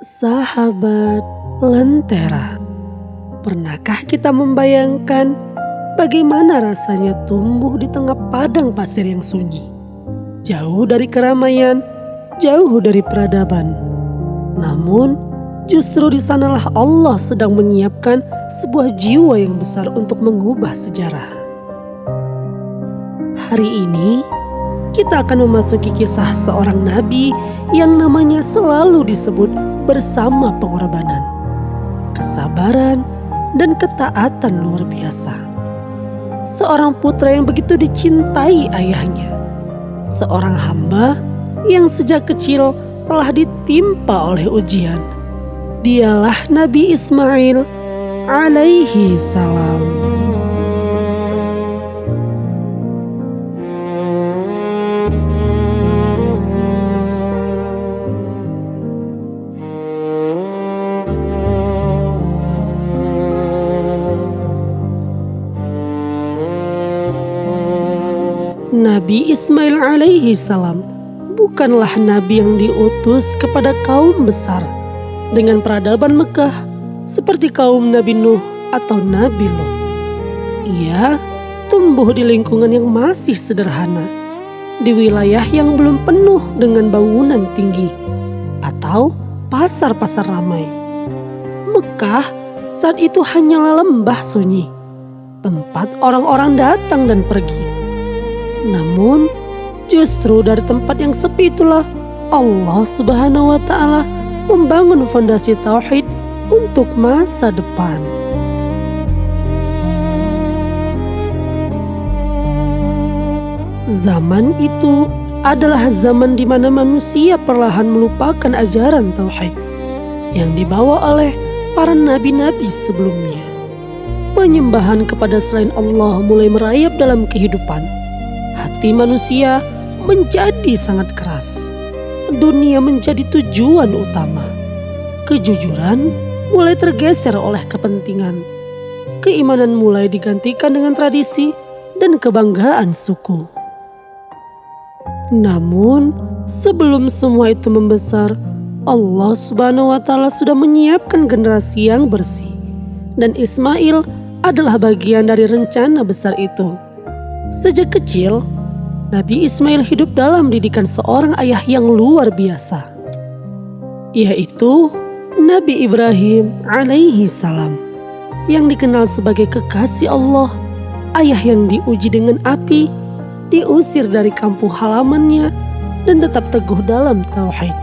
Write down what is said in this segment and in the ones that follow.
Sahabat Lentera, pernahkah kita membayangkan bagaimana rasanya tumbuh di tengah padang pasir yang sunyi? Jauh dari keramaian, jauh dari peradaban. Namun, justru di sanalah Allah sedang menyiapkan sebuah jiwa yang besar untuk mengubah sejarah. Hari ini, kita akan memasuki kisah seorang nabi yang namanya selalu disebut bersama pengorbanan, kesabaran, dan ketaatan luar biasa. Seorang putra yang begitu dicintai ayahnya. Seorang hamba yang sejak kecil telah ditimpa oleh ujian. Dialah Nabi Ismail alaihi salam. Nabi Ismail alaihi salam bukanlah nabi yang diutus kepada kaum besar dengan peradaban megah seperti kaum Nabi Nuh atau Nabi Lot. Ia tumbuh di lingkungan yang masih sederhana, di wilayah yang belum penuh dengan bangunan tinggi atau pasar-pasar ramai. Mekah saat itu hanyalah lembah sunyi, tempat orang-orang datang dan pergi. Namun, justru dari tempat yang sepi itulah Allah Subhanahu wa Ta'ala membangun fondasi tauhid untuk masa depan. Zaman itu adalah zaman di mana manusia perlahan melupakan ajaran tauhid yang dibawa oleh para nabi-nabi sebelumnya. Penyembahan kepada selain Allah mulai merayap dalam kehidupan. Hati manusia menjadi sangat keras. Dunia menjadi tujuan utama. Kejujuran mulai tergeser oleh kepentingan. Keimanan mulai digantikan dengan tradisi dan kebanggaan suku. Namun, sebelum semua itu membesar, Allah Subhanahu wa Ta'ala sudah menyiapkan generasi yang bersih. Dan Ismail adalah bagian dari rencana besar itu. Sejak kecil, Nabi Ismail hidup dalam didikan seorang ayah yang luar biasa, yaitu Nabi Ibrahim alaihi salam, yang dikenal sebagai kekasih Allah, ayah yang diuji dengan api, diusir dari kampung halamannya, dan tetap teguh dalam tauhid.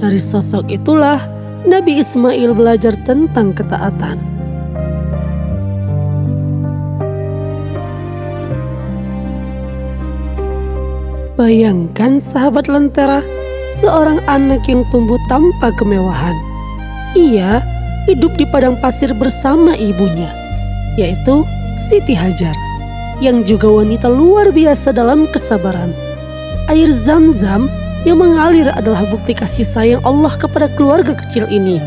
Dari sosok itulah Nabi Ismail belajar tentang ketaatan. Bayangkan sahabat Lentera, seorang anak yang tumbuh tanpa kemewahan. Ia hidup di padang pasir bersama ibunya, yaitu Siti Hajar, yang juga wanita luar biasa dalam kesabaran. Air Zam-Zam yang mengalir adalah bukti kasih sayang Allah kepada keluarga kecil ini.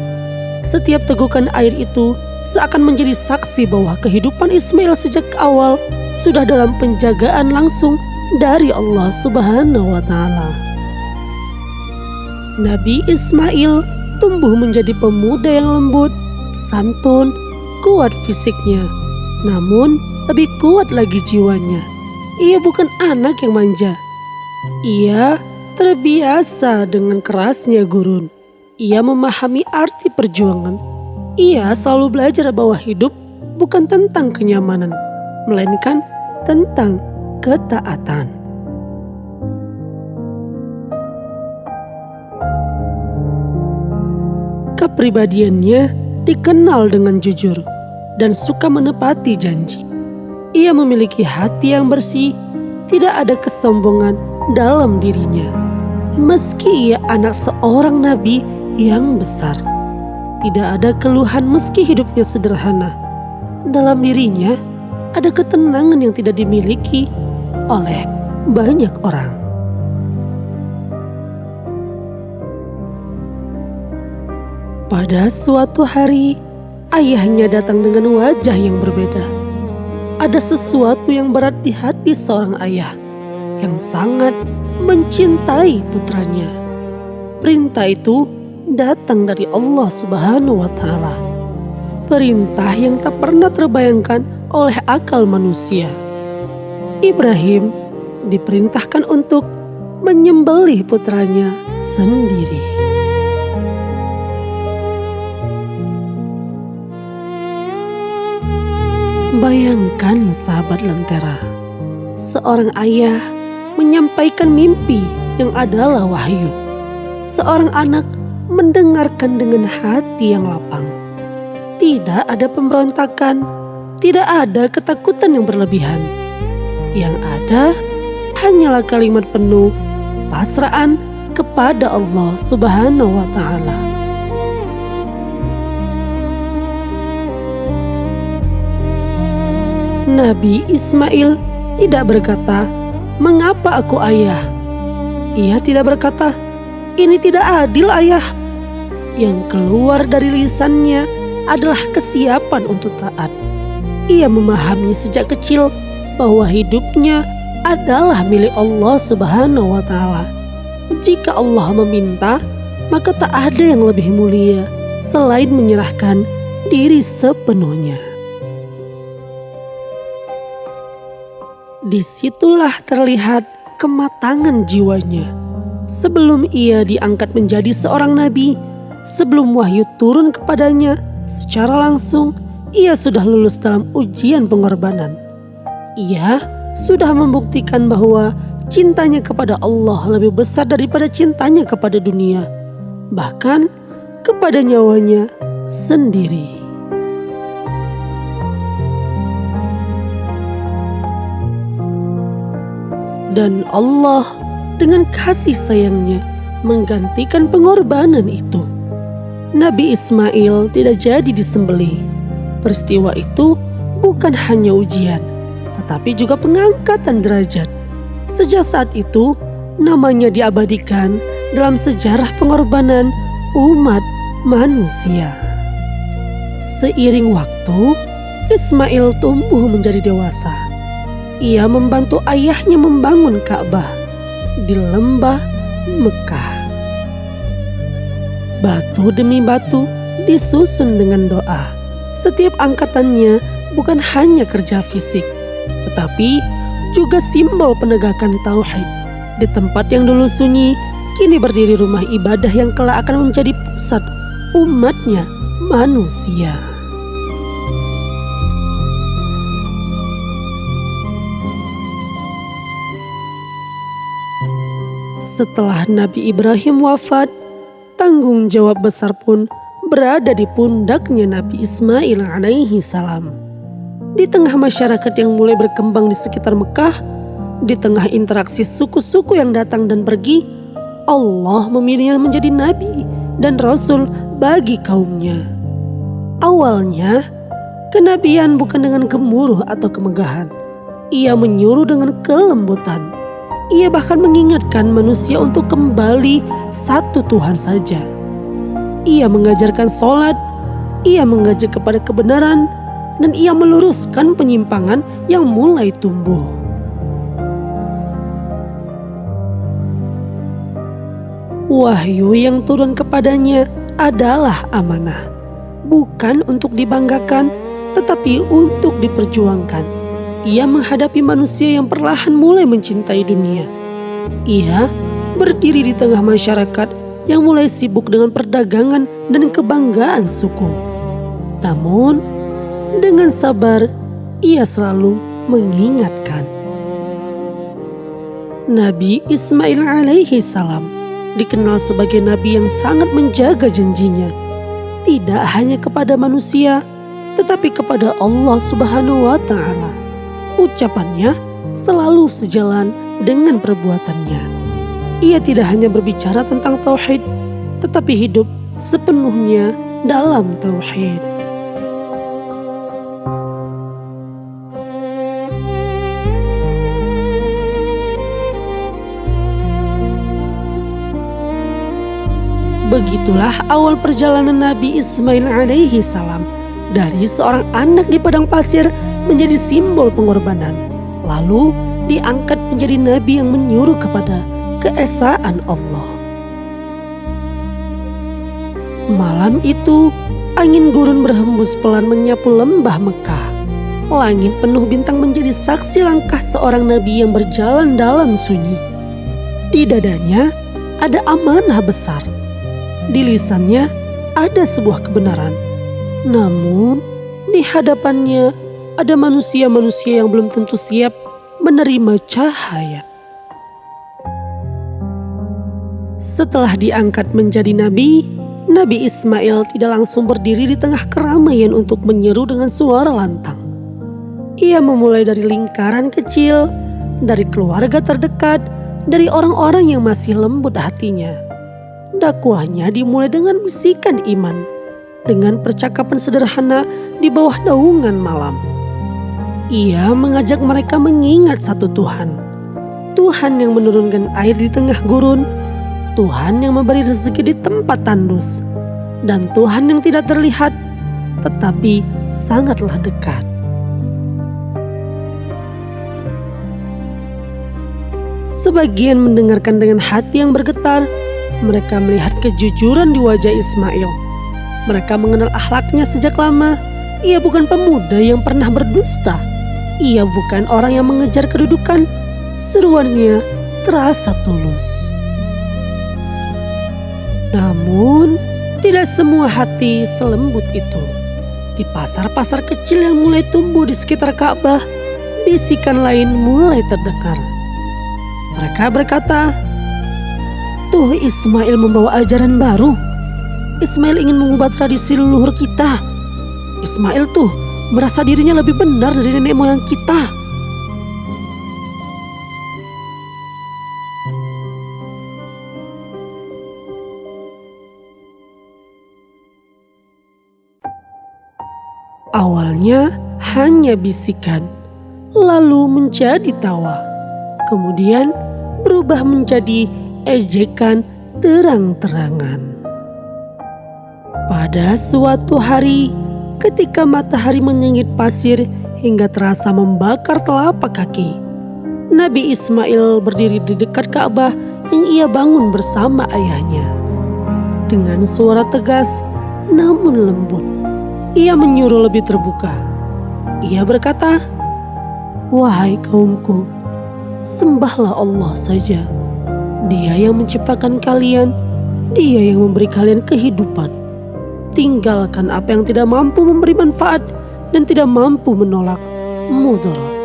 Setiap tegukan air itu seakan menjadi saksi bahwa kehidupan Ismail sejak awal sudah dalam penjagaan langsung dari Allah Subhanahu wa Ta'ala. Nabi Ismail tumbuh menjadi pemuda yang lembut, santun, kuat fisiknya, namun lebih kuat lagi jiwanya. Ia bukan anak yang manja. Ia terbiasa dengan kerasnya gurun. Ia memahami arti perjuangan. Ia selalu belajar bahwa hidup bukan tentang kenyamanan, melainkan tentang ketaatan. Kepribadiannya dikenal dengan jujur dan suka menepati janji. Ia memiliki hati yang bersih, tidak ada kesombongan dalam dirinya. Meski ia anak seorang nabi yang besar, tidak ada keluhan meski hidupnya sederhana. Dalam dirinya ada ketenangan yang tidak dimiliki oleh banyak orang. Pada suatu hari, ayahnya datang dengan wajah yang berbeda. Ada sesuatu yang berat di hati seorang ayah yang sangat mencintai putranya. Perintah itu datang dari Allah Subhanahu wa Ta'ala. Perintah yang tak pernah terbayangkan oleh akal manusia. Ibrahim diperintahkan untuk menyembelih putranya sendiri. Bayangkan sahabat Lentera, seorang ayah menyampaikan mimpi yang adalah wahyu. Seorang anak mendengarkan dengan hati yang lapang. Tidak ada pemberontakan, tidak ada ketakutan yang berlebihan. Yang ada hanyalah kalimat penuh pasrahan kepada Allah Subhanahu wa Ta'ala. Nabi Ismail tidak berkata, "Mengapa aku ayah?" Ia tidak berkata, "Ini tidak adil ayah." Yang keluar dari lisannya adalah kesiapan untuk taat. Ia memahami sejak kecil bahwa hidupnya adalah milik Allah Subhanahu wa Ta'ala. Jika Allah meminta, maka tak ada yang lebih mulia selain menyerahkan diri sepenuhnya. Disitulah terlihat kematangan jiwanya. Sebelum ia diangkat menjadi seorang nabi, sebelum wahyu turun kepadanya secara langsung, ia sudah lulus dalam ujian pengorbanan. Ia sudah membuktikan bahwa cintanya kepada Allah lebih besar daripada cintanya kepada dunia, bahkan kepada nyawanya sendiri. Dan Allah dengan kasih sayangnya menggantikan pengorbanan itu. Nabi Ismail tidak jadi disembelih. Peristiwa itu bukan hanya ujian, tetapi juga pengangkatan derajat. Sejak saat itu, namanya diabadikan dalam sejarah pengorbanan umat manusia. Seiring waktu, Ismail tumbuh menjadi dewasa. Ia membantu ayahnya membangun Ka'bah di lembah Mekah. Batu demi batu disusun dengan doa. Setiap angkatannya bukan hanya kerja fisik, tetapi juga simbol penegakan tauhid. Di tempat yang dulu sunyi, kini berdiri rumah ibadah yang kelak akan menjadi pusat umatnya manusia. Setelah Nabi Ibrahim wafat, tanggung jawab besar pun berada di pundaknya Nabi Ismail alaihi salam. Di tengah masyarakat yang mulai berkembang di sekitar Mekah, di tengah interaksi suku-suku yang datang dan pergi, Allah memilihnya menjadi nabi dan rasul bagi kaumnya. Awalnya, kenabian bukan dengan gemuruh atau kemegahan. Ia menyuruh dengan kelembutan. Ia bahkan mengingatkan manusia untuk kembali satu Tuhan saja. Ia mengajarkan sholat, ia mengajak kepada kebenaran, dan ia meluruskan penyimpangan yang mulai tumbuh. Wahyu yang turun kepadanya adalah amanah, bukan untuk dibanggakan, tetapi untuk diperjuangkan. Ia menghadapi manusia yang perlahan mulai mencintai dunia. Ia berdiri di tengah masyarakat yang mulai sibuk dengan perdagangan dan kebanggaan suku. Namun, dengan sabar, ia selalu mengingatkan. Nabi Ismail alaihi salam dikenal sebagai nabi yang sangat menjaga janjinya. Tidak hanya kepada manusia, tetapi kepada Allah Subhanahu wa Ta'ala. Ucapannya selalu sejalan dengan perbuatannya. Ia tidak hanya berbicara tentang tauhid, tetapi hidup sepenuhnya dalam tauhid. Begitulah awal perjalanan Nabi Ismail alaihi salam dari seorang anak di padang pasir menjadi simbol pengorbanan, lalu diangkat menjadi nabi yang menyuruh kepada keesaan Allah. Malam itu, angin gurun berhembus pelan menyapu lembah Mekah. Langit penuh bintang menjadi saksi langkah seorang nabi yang berjalan dalam sunyi. Di dadanya ada amanah besar. Di lisannya ada sebuah kebenaran. Namun, di hadapannya ada manusia-manusia yang belum tentu siap menerima cahaya. Setelah diangkat menjadi nabi, Nabi Ismail tidak langsung berdiri di tengah keramaian untuk menyeru dengan suara lantang. Ia memulai dari lingkaran kecil, dari keluarga terdekat, dari orang-orang yang masih lembut hatinya. Dakwahnya dimulai dengan bisikan iman, dengan percakapan sederhana di bawah naungan malam. Ia mengajak mereka mengingat satu Tuhan. Tuhan yang menurunkan air di tengah gurun, Tuhan yang memberi rezeki di tempat tandus, dan Tuhan yang tidak terlihat tetapi sangatlah dekat. Sebagian mendengarkan dengan hati yang bergetar. Mereka melihat kejujuran di wajah Ismail. Mereka mengenal akhlaknya sejak lama. Ia bukan pemuda yang pernah berdusta. Ia bukan orang yang mengejar kedudukan. Seruannya terasa tulus. Namun, tidak semua hati selembut itu. Di pasar-pasar kecil yang mulai tumbuh di sekitar Ka'bah, bisikan lain mulai terdengar. Mereka berkata, "Tuh Ismail membawa ajaran baru. Ismail ingin mengubah tradisi leluhur kita. Ismail tuh merasa dirinya lebih benar dari nenek moyang kita." Awalnya hanya bisikan, lalu menjadi tawa, kemudian berubah menjadi ejekan terang-terangan. Pada suatu hari, ketika matahari menyengit pasir hingga terasa membakar telapak kaki, Nabi Ismail berdiri di dekat Ka'bah yang ia bangun bersama ayahnya. Dengan suara tegas namun lembut, ia menyuruh lebih terbuka. Ia berkata, "Wahai kaumku, sembahlah Allah saja. Dia yang menciptakan kalian, Dia yang memberi kalian kehidupan. Tinggalkan apa yang tidak mampu memberi manfaat dan tidak mampu menolak mudarat."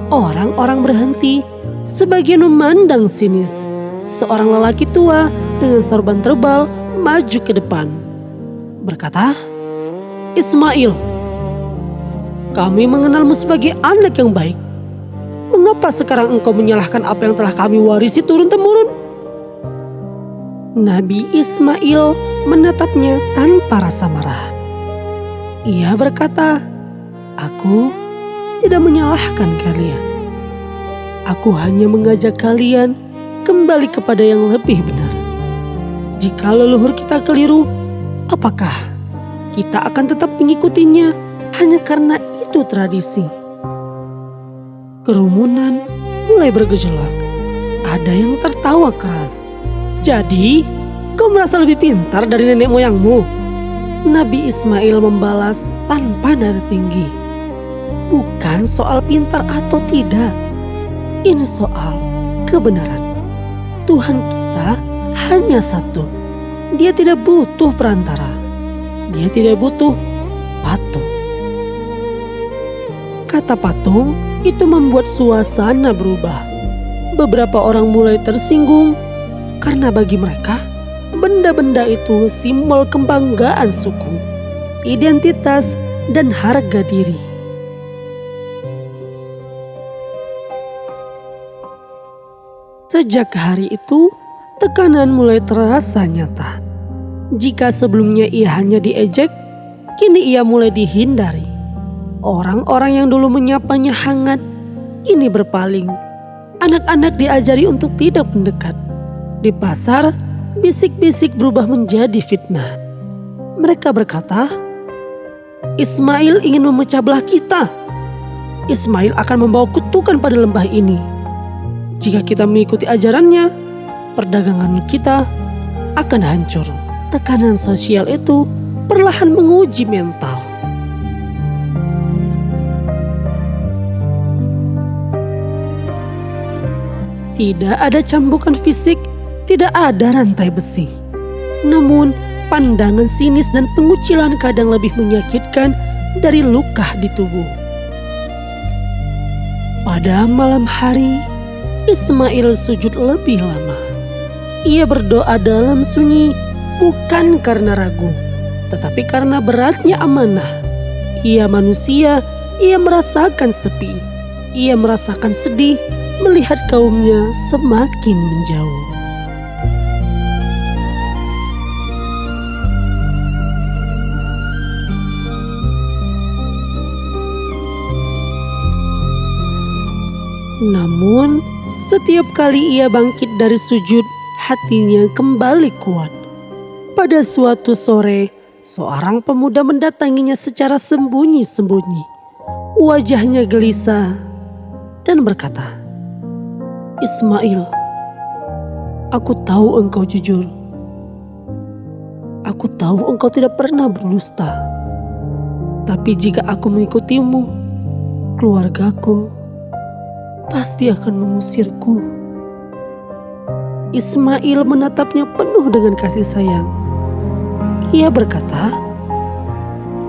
Orang-orang berhenti, sebagian memandang sinis. Seorang lelaki tua dengan sorban tebal maju ke depan, berkata, "Ismail, kami mengenalmu sebagai anak yang baik. Mengapa sekarang engkau menyalahkan apa yang telah kami warisi turun-temurun?" Nabi Ismail menatapnya tanpa rasa marah. Ia berkata, "Aku tidak menyalahkan kalian. Aku hanya mengajak kalian kembali kepada yang lebih benar. Jika leluhur kita keliru, apakah kita akan tetap mengikutinya hanya karena itu tradisi?" Kerumunan mulai bergejolak. Ada yang tertawa keras. "Jadi, kau merasa lebih pintar dari nenek moyangmu?" Nabi Ismail membalas tanpa nada tinggi. "Bukan soal pintar atau tidak. Ini soal kebenaran. Tuhan kita hanya satu. Dia tidak butuh perantara. Dia tidak butuh patung." Kata patung itu membuat suasana berubah. Beberapa orang mulai tersinggung karena bagi mereka benda-benda itu simbol kebanggaan suku, identitas, dan harga diri. Sejak hari itu, tekanan mulai terasa nyata. Jika sebelumnya ia hanya diejek, kini ia mulai dihindari. Orang-orang yang dulu menyapanya hangat, kini berpaling. Anak-anak diajari untuk tidak mendekat. Di pasar, bisik-bisik berubah menjadi fitnah. Mereka berkata, "Ismail ingin memecah belah kita. Ismail akan membawa kutukan pada lembah ini. Jika kita mengikuti ajarannya, perdagangan kita akan hancur." Tekanan sosial itu perlahan menguji mental. Tidak ada cambukan fisik, tidak ada rantai besi. Namun, pandangan sinis dan pengucilan kadang lebih menyakitkan dari luka di tubuh. Pada malam hari, Ismail sujud lebih lama. Ia berdoa dalam sunyi, bukan karena ragu, tetapi karena beratnya amanah. Ia manusia, ia merasakan sepi, ia merasakan sedih melihat kaumnya semakin menjauh. Namun, setiap kali ia bangkit dari sujud, hatinya kembali kuat. Pada suatu sore, seorang pemuda mendatanginya secara sembunyi-sembunyi. Wajahnya gelisah dan berkata, "Ismail, aku tahu engkau jujur. Aku tahu engkau tidak pernah berdusta. Tapi jika aku mengikutimu, keluargaku pasti akan mengusirku." Ismail menatapnya penuh dengan kasih sayang. Ia berkata,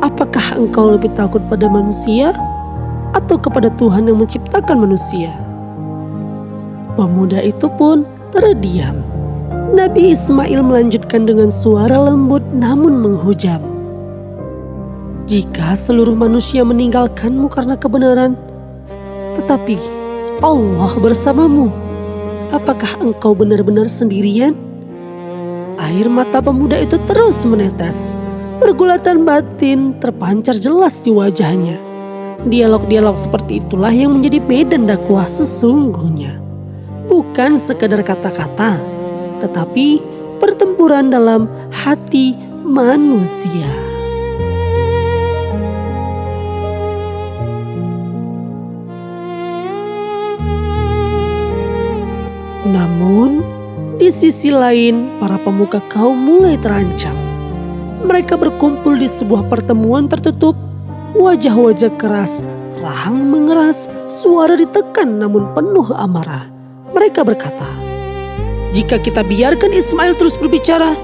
"Apakah engkau lebih takut pada manusia atau kepada Tuhan yang menciptakan manusia?" Pemuda itu pun terdiam. Nabi Ismail melanjutkan dengan suara lembut namun menghujam, "Jika seluruh manusia meninggalkanmu karena kebenaran, tetapi Allah bersamamu, apakah engkau benar-benar sendirian?" Air mata pemuda itu terus menetes. Pergulatan batin terpancar jelas di wajahnya. Dialog-dialog seperti itulah yang menjadi medan dakwah sesungguhnya. Bukan sekadar kata-kata, tetapi pertempuran dalam hati manusia. Namun, di sisi lain, para pemuka kaum mulai terancam. Mereka berkumpul di sebuah pertemuan tertutup. Wajah-wajah keras, rahang mengeras, suara ditekan namun penuh amarah. Mereka berkata, "Jika kita biarkan Ismail terus berbicara,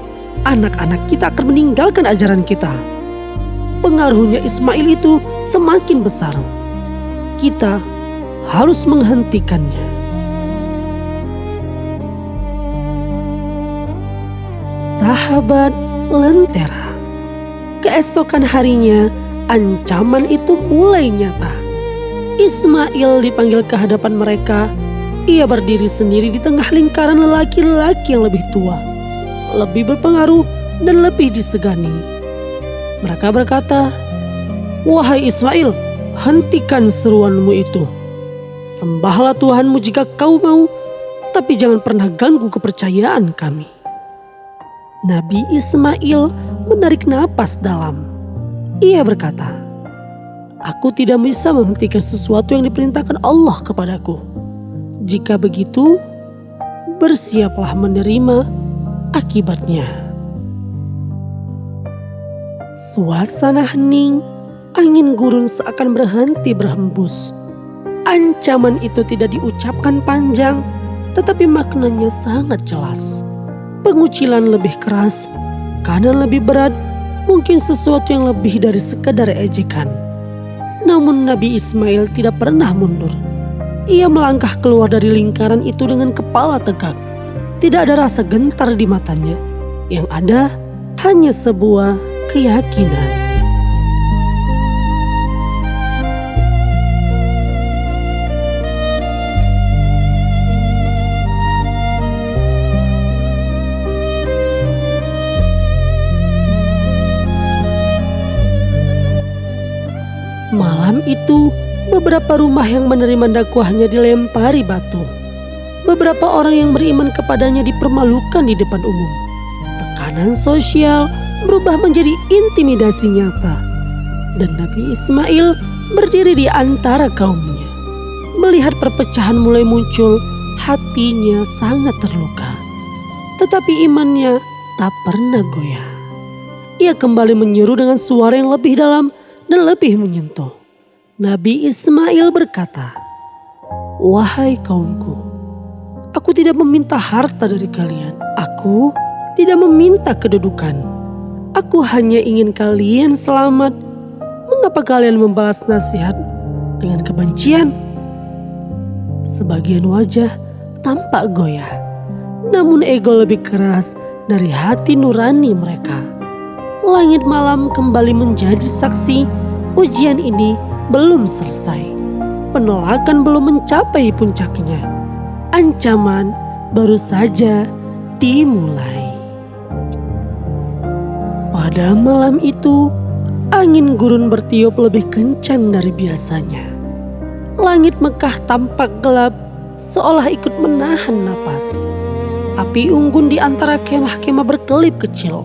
anak-anak kita akan meninggalkan ajaran kita. Pengaruhnya Ismail itu semakin besar. Kita harus menghentikannya." Sahabat Lentera, keesokan harinya ancaman itu mulai nyata. Ismail dipanggil ke hadapan mereka. Ia berdiri sendiri di tengah lingkaran lelaki-lelaki yang lebih tua, lebih berpengaruh dan lebih disegani. Mereka berkata, "Wahai Ismail, hentikan seruanmu itu. Sembahlah Tuhanmu jika kau mau, tapi jangan pernah ganggu kepercayaan kami." Nabi Ismail menarik napas dalam. Ia berkata, "Aku tidak bisa menghentikan sesuatu yang diperintahkan Allah kepadaku. Jika begitu, bersiaplah menerima akibatnya." Suasana hening, angin gurun seakan berhenti berhembus. Ancaman itu tidak diucapkan panjang, tetapi maknanya sangat jelas. Pengucilan lebih keras, kanan lebih berat, mungkin sesuatu yang lebih dari sekadar ejekan. Namun Nabi Ismail tidak pernah mundur. Ia melangkah keluar dari lingkaran itu dengan kepala tegak. Tidak ada rasa gentar di matanya. Yang ada hanya sebuah keyakinan. Malam itu, beberapa rumah yang menerima dakwahnya dilempari batu. Beberapa orang yang beriman kepadanya dipermalukan di depan umum. Tekanan sosial berubah menjadi intimidasi nyata. Dan Nabi Ismail berdiri di antara kaumnya. Melihat perpecahan mulai muncul, hatinya sangat terluka. Tetapi imannya tak pernah goyah. Ia kembali menyeru dengan suara yang lebih dalam dan lebih menyentuh. Nabi Ismail berkata, "Wahai kaumku, aku tidak meminta harta dari kalian. Aku tidak meminta kedudukan. Aku hanya ingin kalian selamat. Mengapa kalian membalas nasihat dengan kebencian?" Sebagian wajah tampak goyah, namun ego lebih keras dari hati nurani mereka. Langit malam kembali menjadi saksi. Ujian ini belum selesai. Penolakan belum mencapai puncaknya. Ancaman baru saja dimulai. Pada malam itu, angin gurun bertiup lebih kencang dari biasanya. Langit Mekah tampak gelap, seolah ikut menahan napas. Api unggun di antara kemah-kemah berkelip kecil.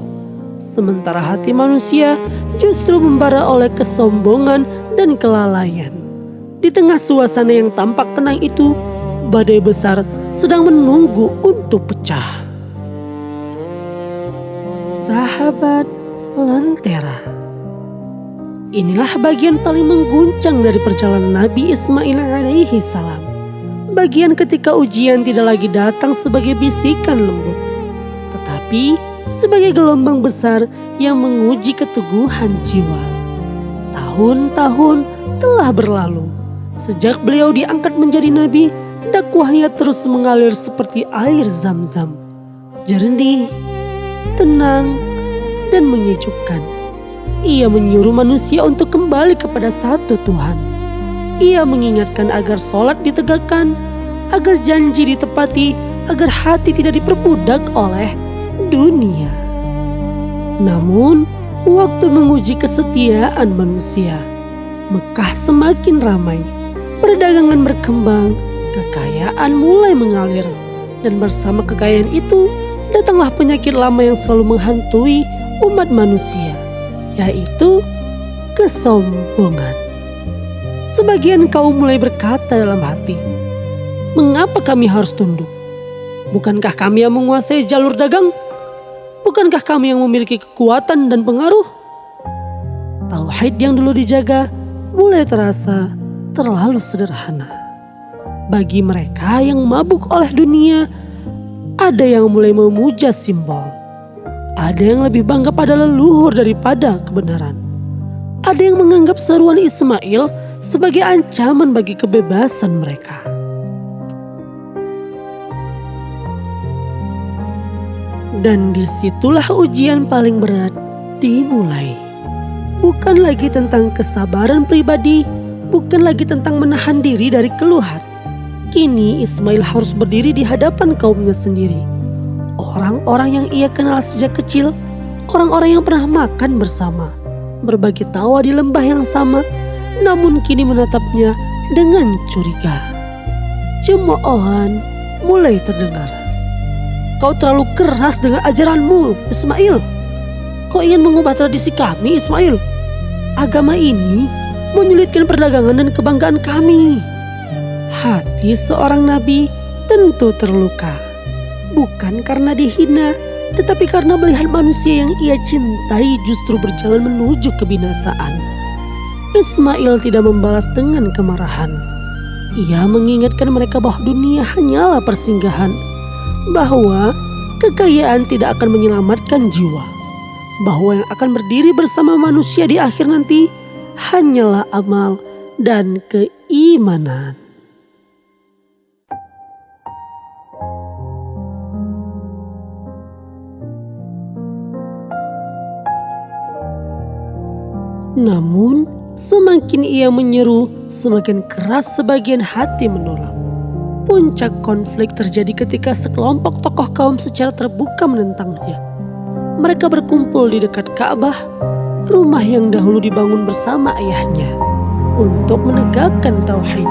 Sementara hati manusia justru membara oleh kesombongan dan kelalaian. Di tengah suasana yang tampak tenang itu, badai besar sedang menunggu untuk pecah. Sahabat Lentera, inilah bagian paling mengguncang dari perjalanan Nabi Ismail alaihi salam. Bagian ketika ujian tidak lagi datang sebagai bisikan lembut, tetapi sebagai gelombang besar yang menguji keteguhan jiwa. Tahun-tahun telah berlalu. Sejak beliau diangkat menjadi nabi, dakwahnya terus mengalir seperti air Zam-Zam. Jernih, tenang, dan menyejukkan. Ia menyuruh manusia untuk kembali kepada satu Tuhan. Ia mengingatkan agar sholat ditegakkan, agar janji ditepati, agar hati tidak diperbudak oleh dunia. Namun, waktu menguji kesetiaan manusia. Mekah semakin ramai, perdagangan berkembang, kekayaan mulai mengalir, dan bersama kekayaan itu datanglah penyakit lama yang selalu menghantui umat manusia, yaitu kesombongan. Sebagian kaum mulai berkata dalam hati, "Mengapa kami harus tunduk? Bukankah kami yang menguasai jalur dagang? Bukankah kami yang memiliki kekuatan dan pengaruh?" Tauhid yang dulu dijaga mulai terasa terlalu sederhana. Bagi mereka yang mabuk oleh dunia, ada yang mulai memuja simbol. Ada yang lebih bangga pada leluhur daripada kebenaran. Ada yang menganggap seruan Ismail sebagai ancaman bagi kebebasan mereka. Dan disitulah ujian paling berat dimulai. Bukan lagi tentang kesabaran pribadi, bukan lagi tentang menahan diri dari keluhan. Kini Ismail harus berdiri di hadapan kaumnya sendiri. Orang-orang yang ia kenal sejak kecil, orang-orang yang pernah makan bersama, berbagi tawa di lembah yang sama, namun kini menatapnya dengan curiga. Cemoohan mulai terdengar. "Kau terlalu keras dengan ajaranmu, Ismail. Kau ingin mengubah tradisi kami, Ismail. Agama ini menyulitkan perdagangan dan kebanggaan kami." Hati seorang nabi tentu terluka. Bukan karena dihina, tetapi karena melihat manusia yang ia cintai justru berjalan menuju kebinasaan. Ismail tidak membalas dengan kemarahan. Ia mengingatkan mereka bahwa dunia hanyalah persinggahan, bahwa kekayaan tidak akan menyelamatkan jiwa, bahwa yang akan berdiri bersama manusia di akhir nanti hanyalah amal dan keimanan. Namun, semakin ia menyeru, semakin keras sebagian hati menolak. Puncak konflik terjadi ketika sekelompok tokoh kaum secara terbuka menentangnya. Mereka berkumpul di dekat Ka'bah, rumah yang dahulu dibangun bersama ayahnya, untuk menegakkan tauhid.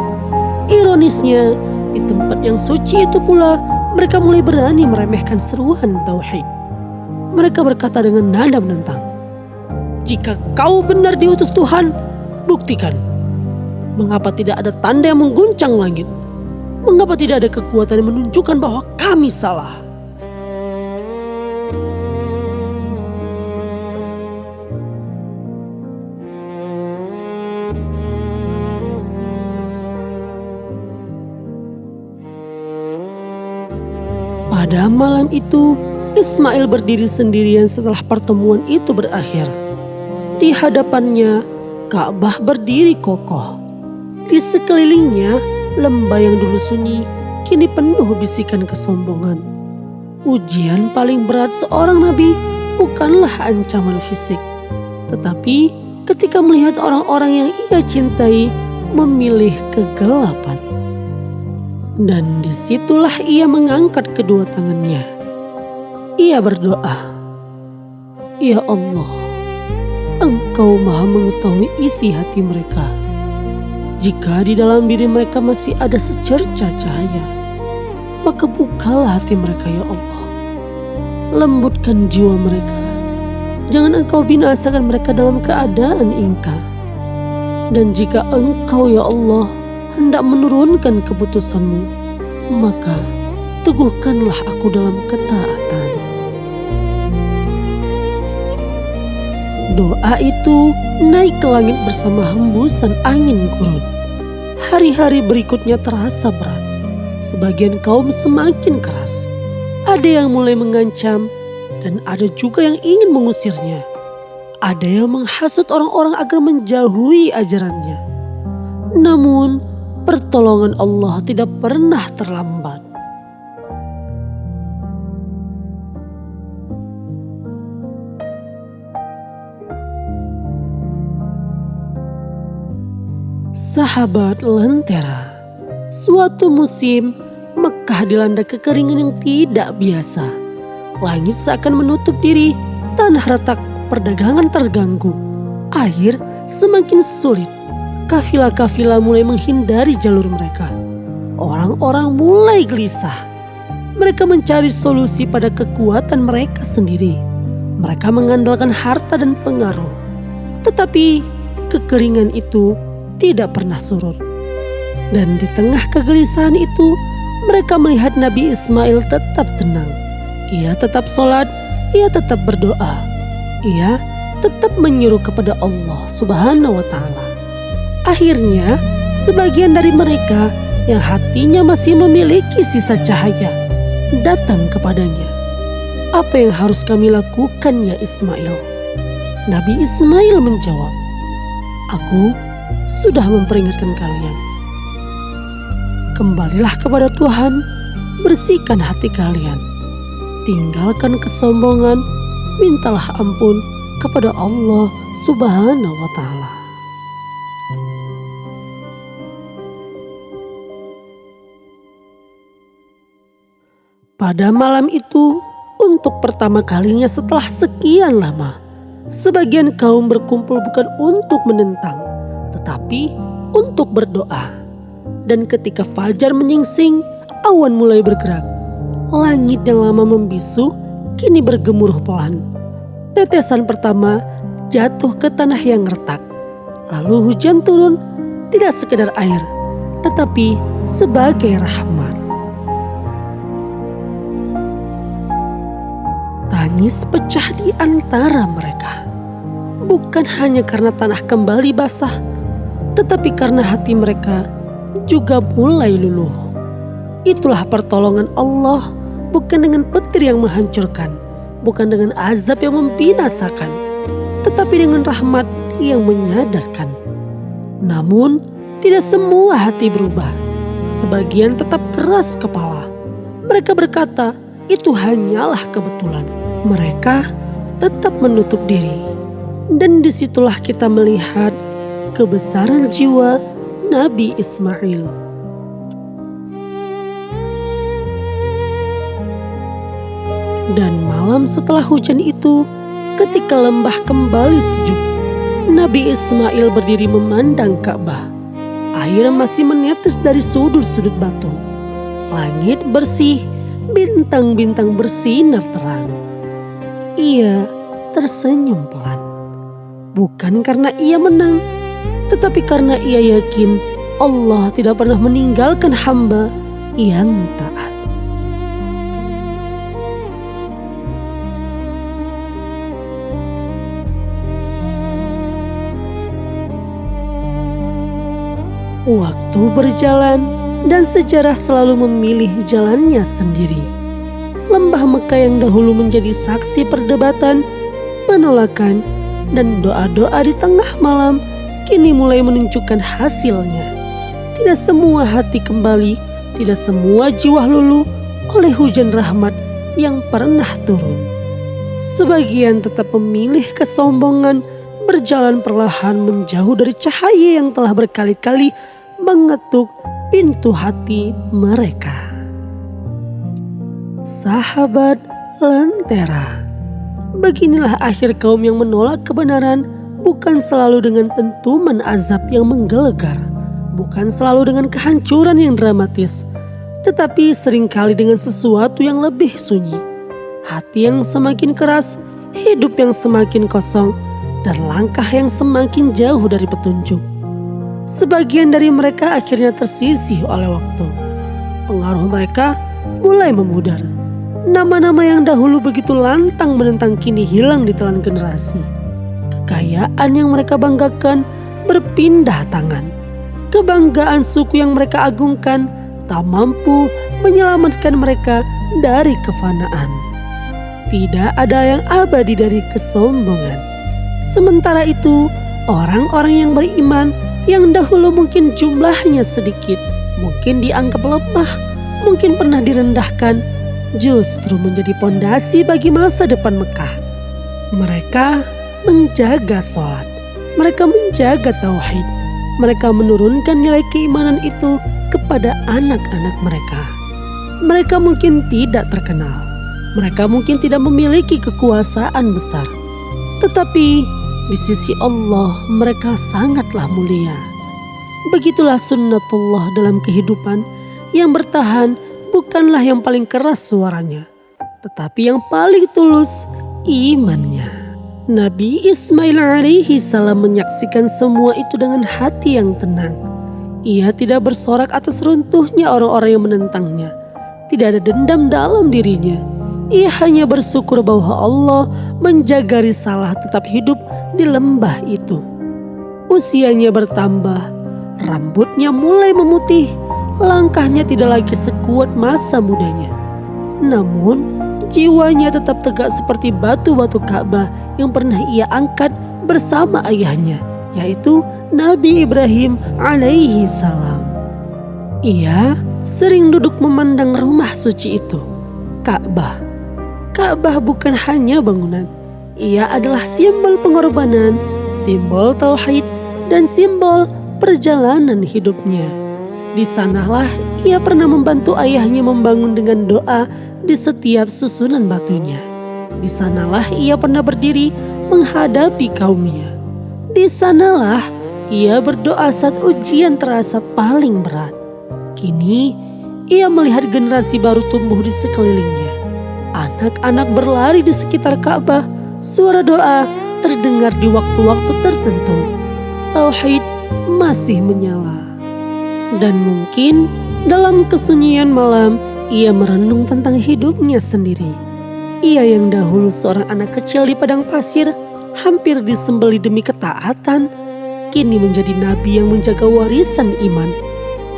Ironisnya, di tempat yang suci itu pula, mereka mulai berani meremehkan seruan tauhid. Mereka berkata dengan nada menentang, "Jika kau benar diutus Tuhan, buktikan. Mengapa tidak ada tanda yang mengguncang langit? Mengapa tidak ada kekuatan yang menunjukkan bahwa kami salah?" Pada malam itu, Ismail berdiri sendirian setelah pertemuan itu berakhir. Di hadapannya, Ka'bah berdiri kokoh. Di sekelilingnya, lembah yang dulu sunyi kini penuh bisikan kesombongan. Ujian paling berat seorang nabi bukanlah ancaman fisik, tetapi ketika melihat orang-orang yang ia cintai memilih kegelapan. Dan disitulah ia mengangkat kedua tangannya. Ia berdoa, "Ya Allah, Engkau Maha mengetahui isi hati mereka. Jika di dalam diri mereka masih ada secerca cahaya, maka bukalah hati mereka ya Allah. Lembutkan jiwa mereka. Jangan Engkau binasakan mereka dalam keadaan ingkar. Dan jika Engkau ya Allah hendak menurunkan keputusan-Mu, maka teguhkanlah aku dalam ketaatan." Doa itu naik ke langit bersama hembusan angin gurun. Hari-hari berikutnya terasa berat. Sebagian kaum semakin keras. Ada yang mulai mengancam dan ada juga yang ingin mengusirnya. Ada yang menghasut orang-orang agar menjauhi ajarannya. Namun pertolongan Allah tidak pernah terlambat. Sahabat Lentera, suatu musim Mekah dilanda kekeringan yang tidak biasa. Langit seakan menutup diri, tanah retak, perdagangan terganggu. Air semakin sulit. Kafilah-kafilah mulai menghindari jalur mereka. Orang-orang mulai gelisah. Mereka mencari solusi pada kekuatan mereka sendiri. Mereka mengandalkan harta dan pengaruh. Tetapi kekeringan itu tidak pernah surut. Dan di tengah kegelisahan itu, mereka melihat Nabi Ismail tetap tenang. Ia tetap sholat, ia tetap berdoa. Ia tetap menyeru kepada Allah Subhanahu wa Ta'ala. Akhirnya, sebagian dari mereka yang hatinya masih memiliki sisa cahaya datang kepadanya. "Apa yang harus kami lakukan ya Ismail?" Nabi Ismail menjawab, "Aku sudah memperingatkan kalian. Kembalilah kepada Tuhan, bersihkan hati kalian. Tinggalkan kesombongan, mintalah ampun kepada Allah Subhanahu wa Ta'ala." Pada malam itu, untuk pertama kalinya setelah sekian lama, sebagian kaum berkumpul bukan untuk menentang, tetapi untuk berdoa. Dan ketika fajar menyingsing, awan mulai bergerak. Langit yang lama membisu kini bergemuruh pelan. Tetesan pertama jatuh ke tanah yang retak. Lalu hujan turun, tidak sekedar air, tetapi sebagai rahmat. Tangis pecah di antara mereka. Bukan hanya karena tanah kembali basah, tetapi karena hati mereka juga mulai luluh. Itulah pertolongan Allah, bukan dengan petir yang menghancurkan, bukan dengan azab yang membinasakan, tetapi dengan rahmat yang menyadarkan. Namun tidak semua hati berubah. Sebagian tetap keras kepala. Mereka berkata itu hanyalah kebetulan. Mereka tetap menutup diri. Dan disitulah kita melihat kebesaran jiwa Nabi Ismail. Dan malam setelah hujan itu, ketika lembah kembali sejuk, Nabi Ismail berdiri memandang Ka'bah. Air masih menetes dari sudut-sudut batu. Langit bersih, bintang-bintang bersinar terang. Ia tersenyum pelan. Bukan karena ia menang, tetapi karena ia yakin Allah tidak pernah meninggalkan hamba yang taat. Waktu berjalan dan sejarah selalu memilih jalannya sendiri. Ka'bah Mekah yang dahulu menjadi saksi perdebatan, penolakan, dan doa-doa di tengah malam kini mulai menunjukkan hasilnya. Tidak semua hati kembali, tidak semua jiwa luluh oleh hujan rahmat yang pernah turun. Sebagian tetap memilih kesombongan, berjalan perlahan menjauh dari cahaya yang telah berkali-kali mengetuk pintu hati mereka. Sahabat Lentera, beginilah akhir kaum yang menolak kebenaran, bukan selalu dengan dentuman azab yang menggelegar, bukan selalu dengan kehancuran yang dramatis, tetapi seringkali dengan sesuatu yang lebih sunyi. Hati yang semakin keras, hidup yang semakin kosong, dan langkah yang semakin jauh dari petunjuk. Sebagian dari mereka akhirnya tersisih oleh waktu. Pengaruh mereka mulai memudar. Nama-nama yang dahulu begitu lantang menentang kini hilang ditelan generasi. Kekayaan yang mereka banggakan berpindah tangan. Kebanggaan suku yang mereka agungkan tak mampu menyelamatkan mereka dari kefanaan. Tidak ada yang abadi dari kesombongan. Sementara itu, orang-orang yang beriman yang dahulu mungkin jumlahnya sedikit, mungkin dianggap lemah, mungkin pernah direndahkan, justru menjadi pondasi bagi masa depan Mekah. Mereka menjaga sholat, mereka menjaga tauhid, mereka menurunkan nilai keimanan itu kepada anak-anak mereka. Mereka mungkin tidak terkenal, mereka mungkin tidak memiliki kekuasaan besar, tetapi di sisi Allah mereka sangatlah mulia. Begitulah sunnatullah dalam kehidupan, yang bertahan bukanlah yang paling keras suaranya, tetapi yang paling tulus imannya. Nabi Ismail alaihi salam menyaksikan semua itu dengan hati yang tenang. Ia tidak bersorak atas runtuhnya orang-orang yang menentangnya. Tidak ada dendam dalam dirinya. Ia hanya bersyukur bahwa Allah menjaga risalah tetap hidup di lembah itu. Usianya bertambah, rambutnya mulai memutih, langkahnya tidak lagi sekuat masa mudanya. Namun jiwanya tetap tegak seperti batu-batu Ka'bah yang pernah ia angkat bersama ayahnya, yaitu Nabi Ibrahim alaihi salam. Ia sering duduk memandang rumah suci itu, Ka'bah. Ka'bah bukan hanya bangunan, ia adalah simbol pengorbanan, simbol tauhid, dan simbol perjalanan hidupnya. Di sanalah ia pernah membantu ayahnya membangun dengan doa di setiap susunan batunya. Di sanalah ia pernah berdiri menghadapi kaumnya. Di sanalah ia berdoa saat ujian terasa paling berat. Kini ia melihat generasi baru tumbuh di sekelilingnya. Anak-anak berlari di sekitar Ka'bah. Suara doa terdengar di waktu-waktu tertentu. Tauhid masih menyala. Dan mungkin dalam kesunyian malam ia merenung tentang hidupnya sendiri. Ia yang dahulu seorang anak kecil di padang pasir, hampir disembeli demi ketaatan, kini menjadi nabi yang menjaga warisan iman.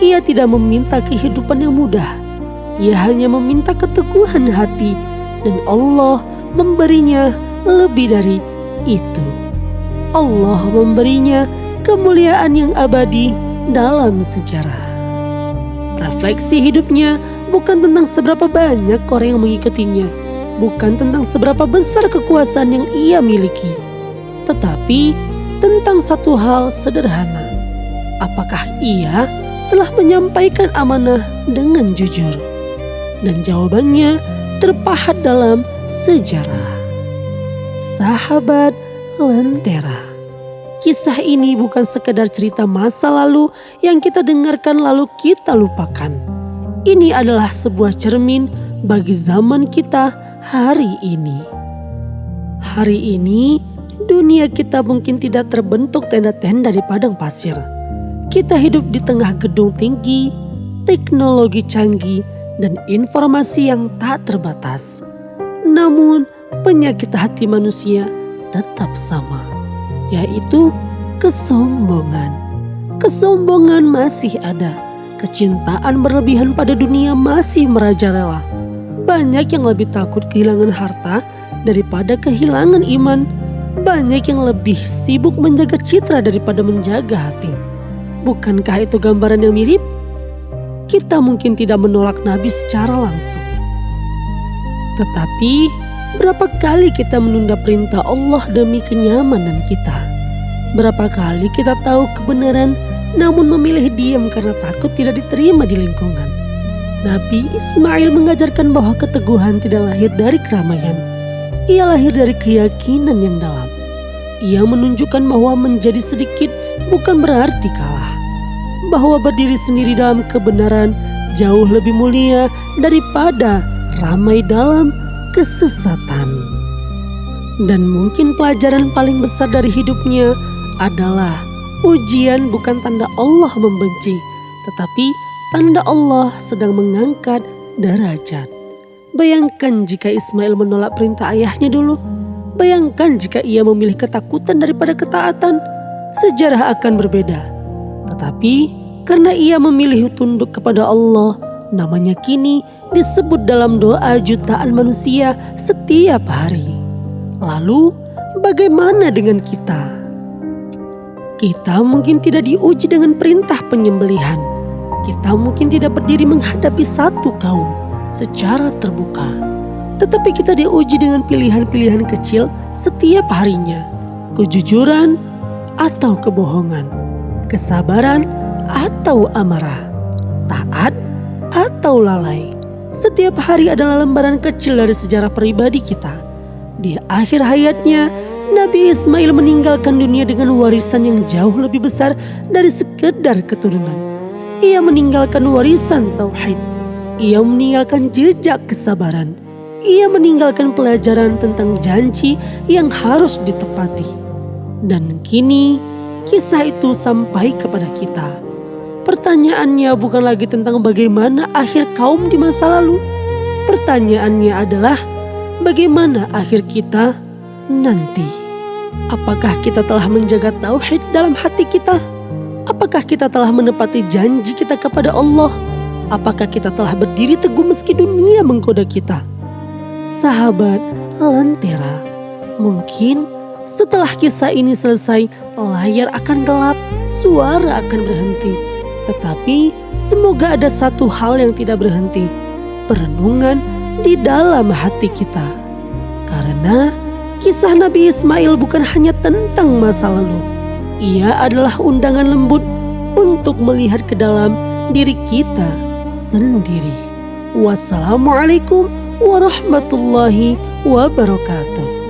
Ia tidak meminta kehidupan yang mudah. Ia hanya meminta keteguhan hati, dan Allah memberinya lebih dari itu. Allah memberinya kemuliaan yang abadi dalam sejarah. Refleksi hidupnya bukan tentang seberapa banyak orang yang mengikutinya, bukan tentang seberapa besar kekuasaan yang ia miliki, tetapi tentang satu hal sederhana. Apakah ia telah menyampaikan amanah dengan jujur? Dan jawabannya terpahat dalam sejarah. Sahabat Lentera, kisah ini bukan sekedar cerita masa lalu yang kita dengarkan lalu kita lupakan. Ini adalah sebuah cermin bagi zaman kita hari ini. Hari ini dunia kita mungkin tidak terbentuk tenda-tenda di padang pasir. Kita hidup di tengah gedung tinggi, teknologi canggih, dan informasi yang tak terbatas. Namun penyakit hati manusia tetap sama, yaitu kesombongan. Kesombongan masih ada. Kecintaan berlebihan pada dunia masih merajalela. Banyak yang lebih takut kehilangan harta daripada kehilangan iman. Banyak yang lebih sibuk menjaga citra daripada menjaga hati. Bukankah itu gambaran yang mirip? Kita mungkin tidak menolak Nabi secara langsung. Tetapi berapa kali kita menunda perintah Allah demi kenyamanan kita? Berapa kali kita tahu kebenaran namun memilih diam karena takut tidak diterima di lingkungan? Nabi Ismail mengajarkan bahwa keteguhan tidak lahir dari keramaian. Ia lahir dari keyakinan yang dalam. Ia menunjukkan bahwa menjadi sedikit bukan berarti kalah. Bahwa berdiri sendiri dalam kebenaran jauh lebih mulia daripada ramai dalam kesesatan. Dan mungkin pelajaran paling besar dari hidupnya adalah ujian bukan tanda Allah membenci, tetapi tanda Allah sedang mengangkat derajat. Bayangkan jika Ismail menolak perintah ayahnya dulu. Bayangkan jika ia memilih ketakutan daripada ketaatan. Sejarah akan berbeda. Tetapi karena ia memilih tunduk kepada Allah, namanya kini disebut dalam doa jutaan manusia setiap hari. Lalu bagaimana dengan kita? Kita mungkin tidak diuji dengan perintah penyembelihan. Kita mungkin tidak berdiri menghadapi satu kaum secara terbuka. Tetapi kita diuji dengan pilihan-pilihan kecil setiap harinya. Kejujuran atau kebohongan. Kesabaran atau amarah. Taat atau lalai. Setiap hari adalah lembaran kecil dari sejarah pribadi kita. Di akhir hayatnya, Nabi Ismail meninggalkan dunia dengan warisan yang jauh lebih besar dari sekedar keturunan. Ia meninggalkan warisan tauhid. Ia meninggalkan jejak kesabaran. Ia meninggalkan pelajaran tentang janji yang harus ditepati. Dan kini kisah itu sampai kepada kita. Pertanyaannya bukan lagi tentang bagaimana akhir kaum di masa lalu. Pertanyaannya adalah bagaimana akhir kita nanti. Apakah kita telah menjaga tauhid dalam hati kita? Apakah kita telah menepati janji kita kepada Allah? Apakah kita telah berdiri teguh meski dunia menggoda kita? Sahabat Lentera, mungkin setelah kisah ini selesai, layar akan gelap, suara akan berhenti. Tetapi semoga ada satu hal yang tidak berhenti, perenungan di dalam hati kita. Karena kisah Nabi Ismail bukan hanya tentang masa lalu. Ia adalah undangan lembut untuk melihat ke dalam diri kita sendiri. Wassalamualaikum warahmatullahi wabarakatuh.